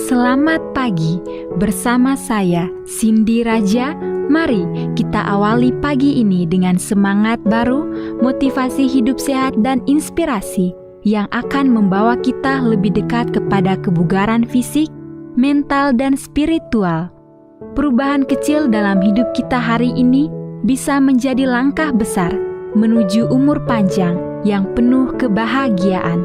Selamat pagi, bersama saya Cindy Raja. Mari kita awali pagi ini dengan semangat baru, motivasi hidup sehat dan inspirasi yang akan membawa kita lebih dekat kepada kebugaran fisik, mental dan spiritual. Perubahan kecil dalam hidup kita hari ini bisa menjadi langkah besar menuju umur panjang yang penuh kebahagiaan.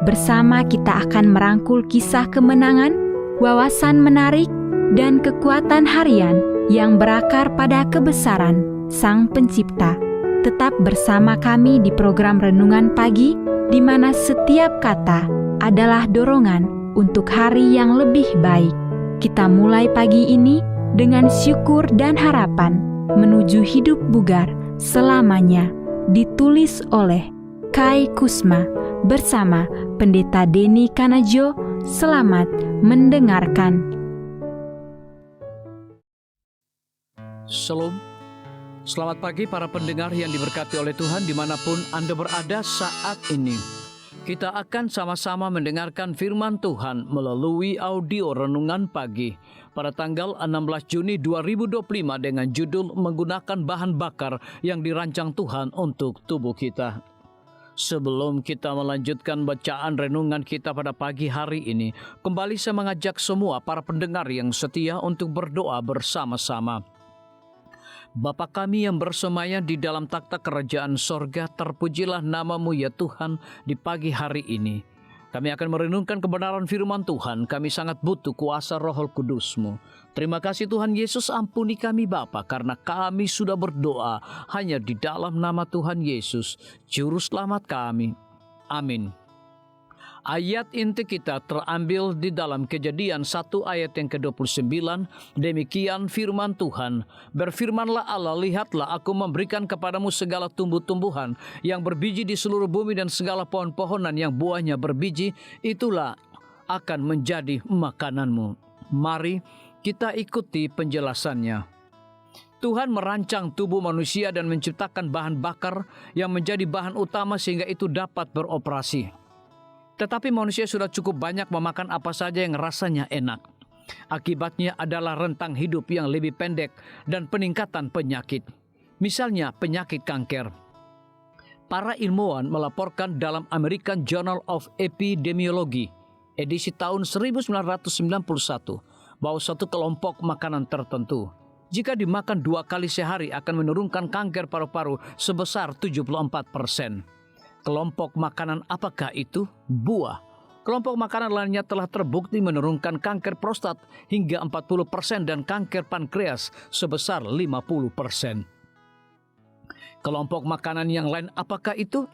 Bersama kita akan merangkul kisah kemenangan, wawasan menarik, dan kekuatan harian yang berakar pada kebesaran Sang Pencipta. Tetap bersama kami di program Renungan Pagi, di mana setiap kata adalah dorongan untuk hari yang lebih baik. Kita mulai pagi ini dengan syukur dan harapan menuju hidup bugar selamanya. Ditulis oleh Kai Kusma bersama Pendeta Denny Kanajo. Selamat mendengarkan. Shalom. Selamat pagi para pendengar yang diberkati oleh Tuhan dimanapun Anda berada saat ini. Kita akan sama-sama mendengarkan firman Tuhan melalui audio Renungan Pagi pada tanggal 16 Juni 2025 dengan judul menggunakan bahan bakar yang dirancang Tuhan untuk tubuh kita. Sebelum kita melanjutkan bacaan renungan kita pada pagi hari ini, kembali saya mengajak semua para pendengar yang setia untuk berdoa bersama-sama. Bapa kami yang bersemayam di dalam takhta kerajaan sorga, terpujilah nama-Mu ya Tuhan di pagi hari ini. Kami akan merenungkan kebenaran firman Tuhan. Kami sangat butuh kuasa Roh Kudus-Mu. Terima kasih Tuhan Yesus, ampuni kami Bapa, karena kami sudah berdoa hanya di dalam nama Tuhan Yesus, Juru Selamat kami. Amin. Ayat inti kita terambil di dalam Kejadian 1 ayat yang ke-29. Demikian firman Tuhan. Berfirmanlah Allah, lihatlah aku memberikan kepadamu segala tumbuh-tumbuhan yang berbiji di seluruh bumi dan segala pohon-pohonan yang buahnya berbiji, itulah akan menjadi makananmu. Mari kita ikuti penjelasannya. Tuhan merancang tubuh manusia dan menciptakan bahan bakar yang menjadi bahan utama sehingga itu dapat beroperasi. Tetapi manusia sudah cukup banyak memakan apa saja yang rasanya enak. Akibatnya adalah rentang hidup yang lebih pendek dan peningkatan penyakit. Misalnya penyakit kanker. Para ilmuwan melaporkan dalam American Journal of Epidemiology, edisi tahun 1991, bahwa suatu kelompok makanan tertentu, jika dimakan 2 kali sehari akan menurunkan kanker paru-paru sebesar 74%. Kelompok makanan apakah itu? Buah. Kelompok makanan lainnya telah terbukti menurunkan kanker prostat hingga 40% dan kanker pankreas sebesar 50%. Kelompok makanan yang lain apakah itu?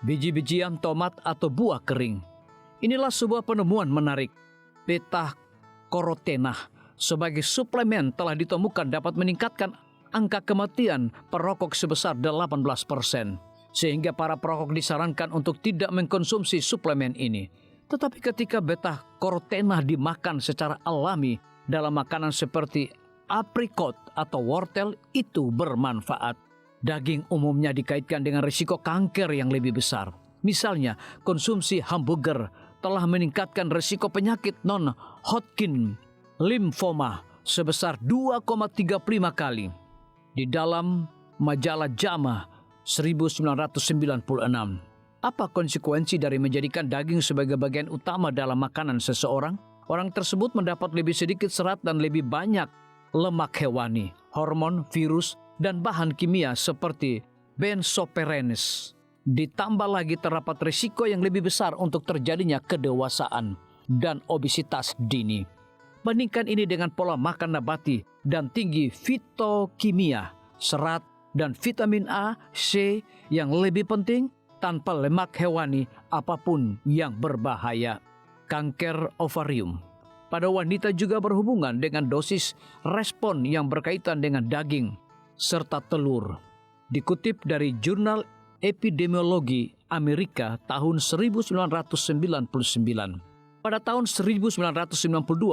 Biji-bijian tomat atau buah kering. Inilah sebuah penemuan menarik. Beta-carotene sebagai suplemen telah ditemukan dapat meningkatkan angka kematian perokok sebesar 18%. Sehingga para perokok disarankan untuk tidak mengkonsumsi suplemen ini. Tetapi ketika beta-carotene dimakan secara alami dalam makanan seperti aprikot atau wortel, itu bermanfaat. Daging umumnya dikaitkan dengan risiko kanker yang lebih besar. Misalnya, konsumsi hamburger telah meningkatkan risiko penyakit non-Hodgkin limfoma sebesar 2,35 kali. Di dalam majalah JAMA 1996. Apa konsekuensi dari menjadikan daging sebagai bagian utama dalam makanan seseorang? Orang tersebut mendapat lebih sedikit serat dan lebih banyak lemak hewani, hormon, virus, dan bahan kimia seperti benzopyrenes. Ditambah lagi terdapat risiko yang lebih besar untuk terjadinya kedewasaan dan obesitas dini. Bandingkan ini dengan pola makan nabati dan tinggi fitokimia, serat, dan vitamin A, C yang lebih penting tanpa lemak hewani apapun yang berbahaya. Kanker ovarium pada wanita juga berhubungan dengan dosis respon yang berkaitan dengan daging serta telur. Dikutip dari Jurnal Epidemiologi Amerika tahun 1999. Pada tahun 1992,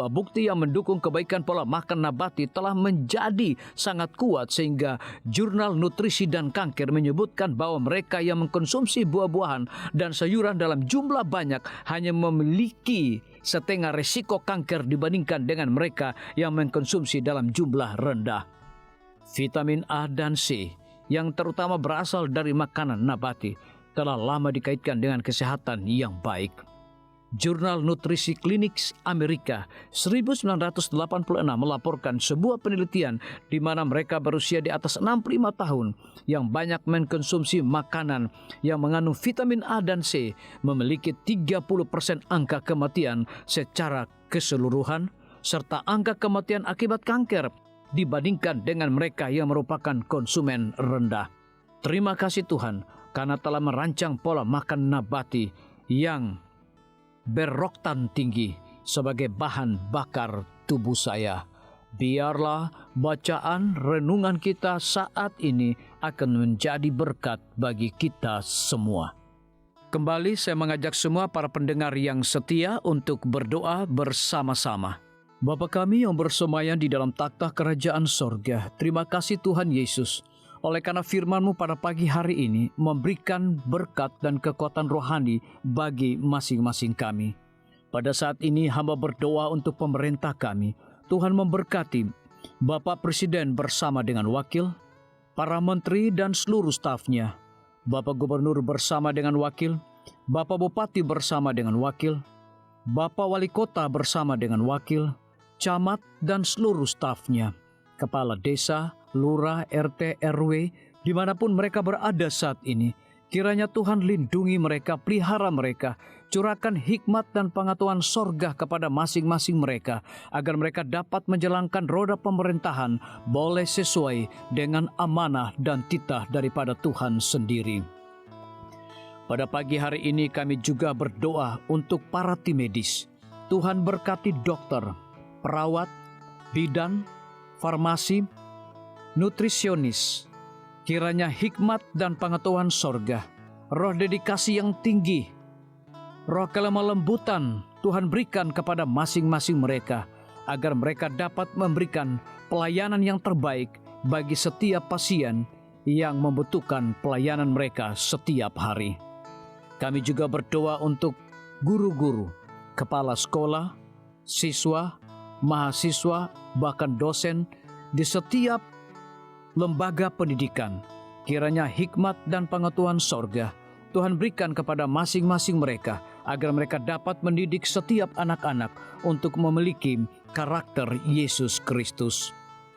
bukti yang mendukung kebaikan pola makan nabati telah menjadi sangat kuat sehingga Jurnal Nutrisi dan Kanker menyebutkan bahwa mereka yang mengkonsumsi buah-buahan dan sayuran dalam jumlah banyak hanya memiliki setengah resiko kanker dibandingkan dengan mereka yang mengkonsumsi dalam jumlah rendah. Vitamin A dan C yang terutama berasal dari makanan nabati telah lama dikaitkan dengan kesehatan yang baik. Jurnal Nutrisi Clinics Amerika 1986 melaporkan sebuah penelitian di mana mereka berusia di atas 65 tahun yang banyak mengkonsumsi makanan yang mengandung vitamin A dan C memiliki 30% angka kematian secara keseluruhan serta angka kematian akibat kanker dibandingkan dengan mereka yang merupakan konsumen rendah. Terima kasih Tuhan karena telah merancang pola makan nabati yang beroktan tinggi sebagai bahan bakar tubuh saya. Biarlah bacaan renungan kita saat ini akan menjadi berkat bagi kita semua. Kembali saya mengajak semua para pendengar yang setia untuk berdoa bersama-sama. Bapa kami yang bersemayam di dalam takhta kerajaan sorga, terima kasih Tuhan Yesus. Oleh karena firman-Mu pada pagi hari ini memberikan berkat dan kekuatan rohani bagi masing-masing kami. Pada saat ini hamba berdoa untuk pemerintah kami. Tuhan memberkati Bapak Presiden bersama dengan wakil, para menteri dan seluruh stafnya, Bapak Gubernur bersama dengan wakil, Bapak Bupati bersama dengan wakil, Bapak Wali Kota bersama dengan wakil, camat dan seluruh stafnya, kepala desa, lurah, RT, RW, dimanapun mereka berada saat ini. Kiranya Tuhan lindungi mereka, pelihara mereka, curahkan hikmat dan pengetahuan sorga kepada masing-masing mereka, agar mereka dapat menjalankan roda pemerintahan boleh sesuai dengan amanah dan titah daripada Tuhan sendiri. Pada pagi hari ini kami juga berdoa untuk para tim medis. Tuhan berkati dokter, perawat, bidan, farmasi, nutrisionis. Kiranya hikmat dan pengetahuan sorga, roh dedikasi yang tinggi, roh kelemah lembutan Tuhan berikan kepada masing-masing mereka, agar mereka dapat memberikan pelayanan yang terbaik bagi setiap pasien yang membutuhkan pelayanan mereka setiap hari. Kami juga berdoa untuk guru-guru, kepala sekolah, siswa, mahasiswa, bahkan dosen di setiap lembaga pendidikan. Kiranya hikmat dan pengetahuan sorga Tuhan berikan kepada masing-masing mereka, agar mereka dapat mendidik setiap anak-anak untuk memiliki karakter Yesus Kristus.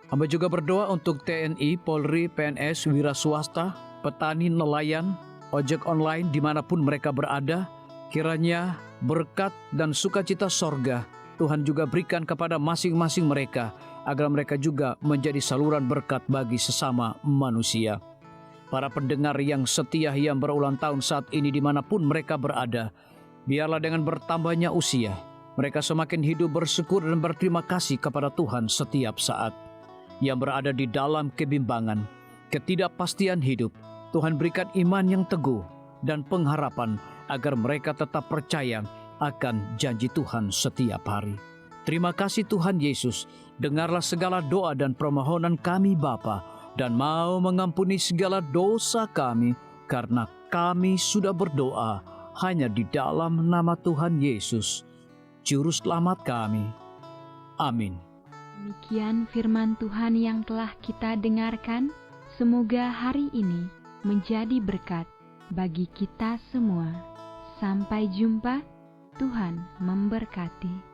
Hamba juga berdoa untuk TNI, Polri, PNS, wira swasta, petani, nelayan, ojek online dimanapun mereka berada. Kiranya berkat dan sukacita sorga Tuhan juga berikan kepada masing-masing mereka, agar mereka juga menjadi saluran berkat bagi sesama manusia. Para pendengar yang setia yang berulang tahun saat ini dimanapun mereka berada, biarlah dengan bertambahnya usia, mereka semakin hidup bersyukur dan berterima kasih kepada Tuhan setiap saat. Yang berada di dalam kebimbangan, ketidakpastian hidup, Tuhan berikan iman yang teguh dan pengharapan, agar mereka tetap percaya akan janji Tuhan setiap hari. Terima kasih Tuhan Yesus, dengarlah segala doa dan permohonan kami Bapa, dan mau mengampuni segala dosa kami, karena kami sudah berdoa hanya di dalam nama Tuhan Yesus, Juru Selamat kami. Amin. Demikian firman Tuhan yang telah kita dengarkan. Semoga hari ini menjadi berkat bagi kita semua. Sampai jumpa, Tuhan memberkati.